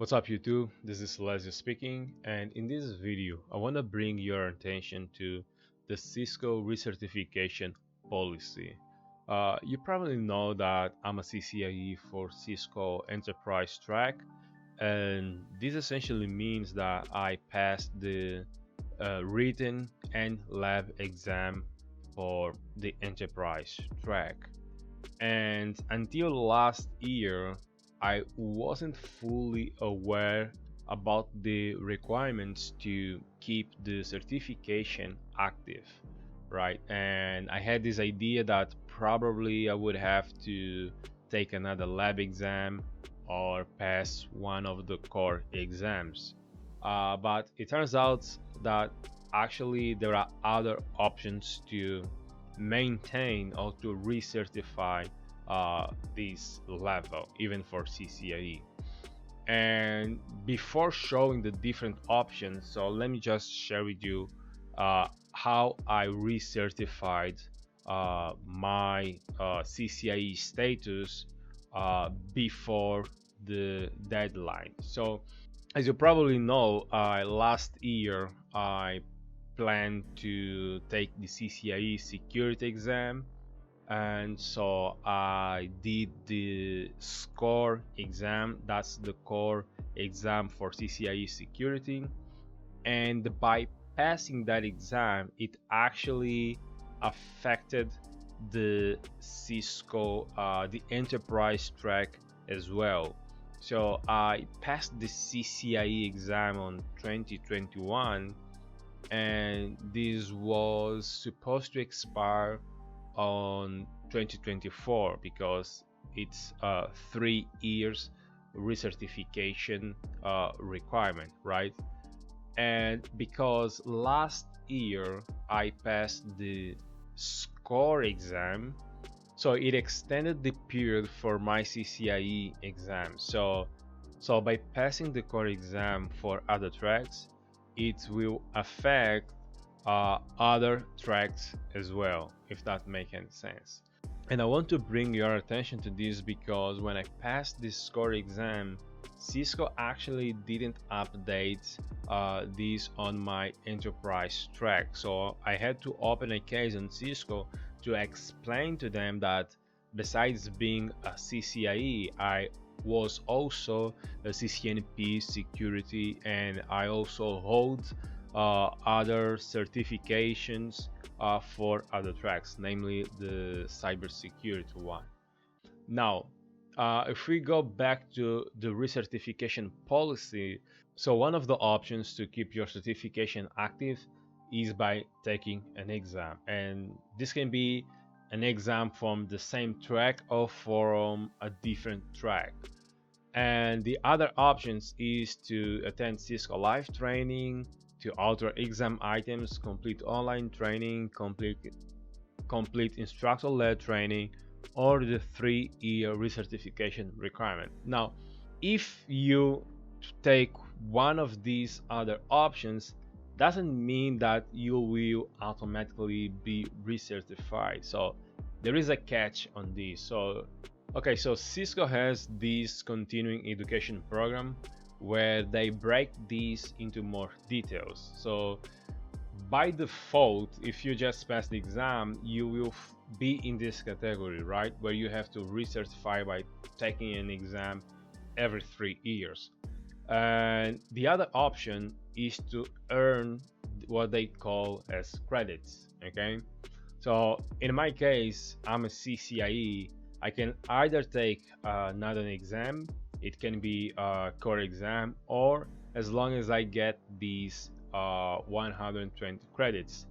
What's up YouTube? This is Leslie speaking, and in this video I want to bring your attention to the Cisco recertification policy. You probably know that I'm a CCIE for Cisco Enterprise track, and this essentially means that I passed the written and lab exam for the Enterprise track. And until last year, I wasn't fully aware about the requirements to keep the certification active, right? And I had this idea that probably I would have to take another lab exam or pass one of the core exams. But it turns out that actually there are other options to maintain or to recertify this level, even for CCIE. And before showing the different options, so let me just share with you how I recertified my CCIE status before the deadline. So, as you probably know, last year I planned to take the CCIE security exam, and so I did the SCORE exam. That's the core exam for CCIE security, and by passing that exam, it actually affected the Cisco, the enterprise track as well. So I passed the CCIE exam on 2021, and this was supposed to expire on 2024 because it's a 3 years recertification requirement, right? And because last year I passed the SCORE exam, so it extended the period for my CCIE exam. So by passing the core exam for other tracks, it will affect other tracks as well, if that makes any sense. And I want to bring your attention to this because when I passed this SCORE exam, Cisco actually didn't update this on my enterprise track. So I had to open a case on Cisco to explain to them that besides being a CCIE, I was also a CCNP security, and I also hold other certifications for other tracks, namely the cybersecurity one. Now, if we go back to the recertification policy, so one of the options to keep your certification active is by taking an exam, and this can be an exam from the same track or from a different track. And the other options is to attend Cisco live training, to alter exam items, complete online training, complete instructor-led training, or the 3 year recertification requirement. Now, if you take one of these other options, doesn't mean that you will automatically be recertified. So there is a catch on this. So okay, so Cisco has this continuing education program where they break these into more details. So by default, if you just pass the exam, you will be in this category, right? Where you have to recertify by taking an exam every 3 years. And the other option is to earn what they call as credits, okay? So in my case, I'm a CCIE. I can either take another exam, it can be a core exam, or as long as I get these 120 credits.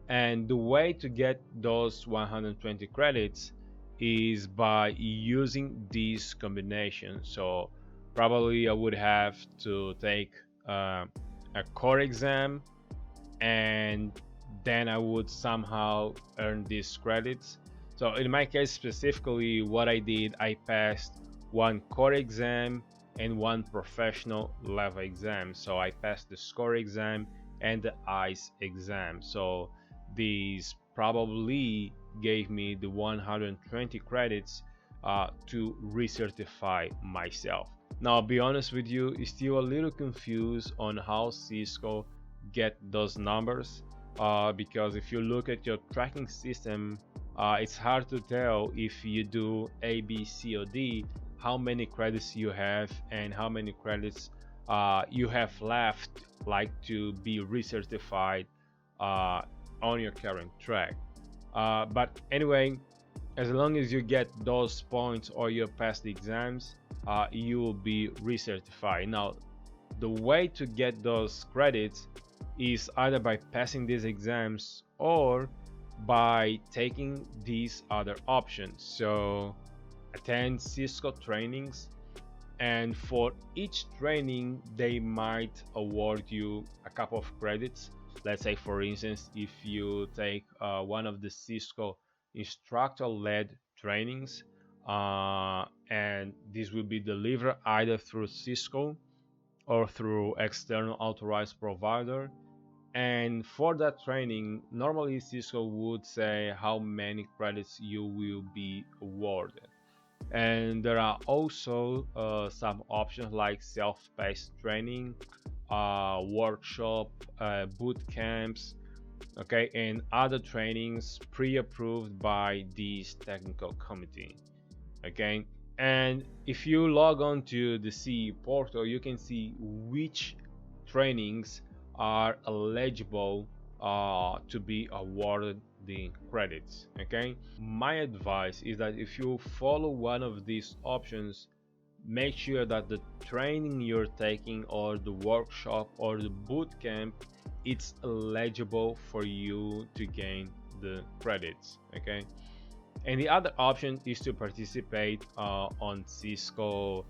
And the way to get those 120 credits is by using this combination. So probably I would have to take a core exam, and then I would somehow earn these credits. So in my case specifically, what I did, I passed one core exam and one professional level exam. So I passed the SCORE exam and the ICE exam. So these probably gave me the 120 credits to recertify myself. Now, I'll be honest with you, I'm still a little confused on how Cisco get those numbers, because if you look at your tracking system, it's hard to tell if you do A, B, C, or D, how many credits you have and how many credits you have left, like to be recertified uh, on your current track. But anyway, as long as you get those points or you pass the exams, you will be recertified. Now, the way to get those credits is either by passing these exams or by taking these other options. So, attend Cisco trainings, and for each training they might award you a couple of credits. Let's say, for instance, if you take one of the Cisco instructor-led trainings, and this will be delivered either through Cisco or through external authorized provider, and for that training normally Cisco would say how many credits you will be awarded. And there are also some options like self-paced training, workshop, boot camps, okay, and other trainings pre-approved by this technical committee, okay. And if you log on to the CE portal, you can see which trainings are eligible to be awarded the credits, okay. My advice is that if you follow one of these options, make sure that the training you're taking or the workshop or the boot camp, it's eligible for you to gain the credits, okay. And the other option is to participate on Cisco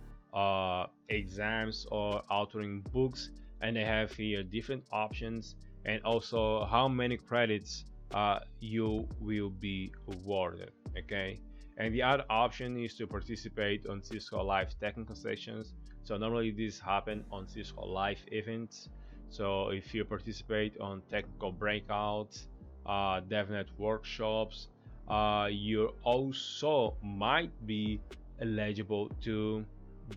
exams or authoring books, and they have here different options and also how many credits you will be awarded, okay. And the other option is to participate on Cisco live technical sessions. So normally this happen on Cisco live events. So if you participate on technical breakouts, DevNet workshops, you also might be eligible to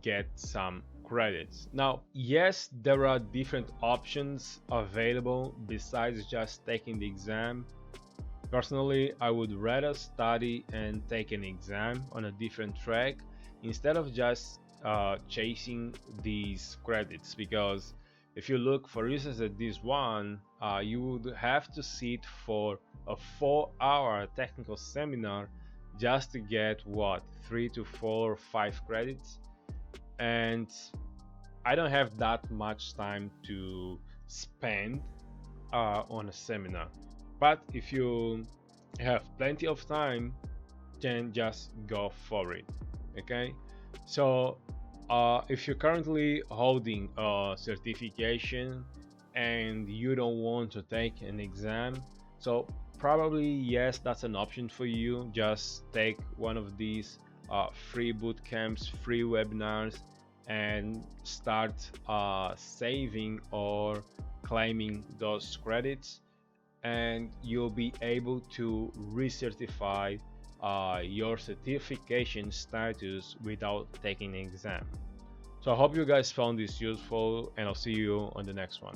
get some credits. Now, yes, there are different options available besides just taking the exam. Personally, I would rather study and take an exam on a different track instead of just chasing these credits, because if you look for instance at this one, you would have to sit for a 4-hour technical seminar just to get what, 3 to 4 or 5 credits, and I don't have that much time to spend on a seminar. But if you have plenty of time, then just go for it, okay. So if you're currently holding a certification and you don't want to take an exam, so probably yes, that's an option for you. Just take one of these free boot camps, free webinars, and start saving or claiming those credits, and you'll be able to recertify your certification status without taking an exam. So I hope you guys found this useful, and I'll see you on the next one.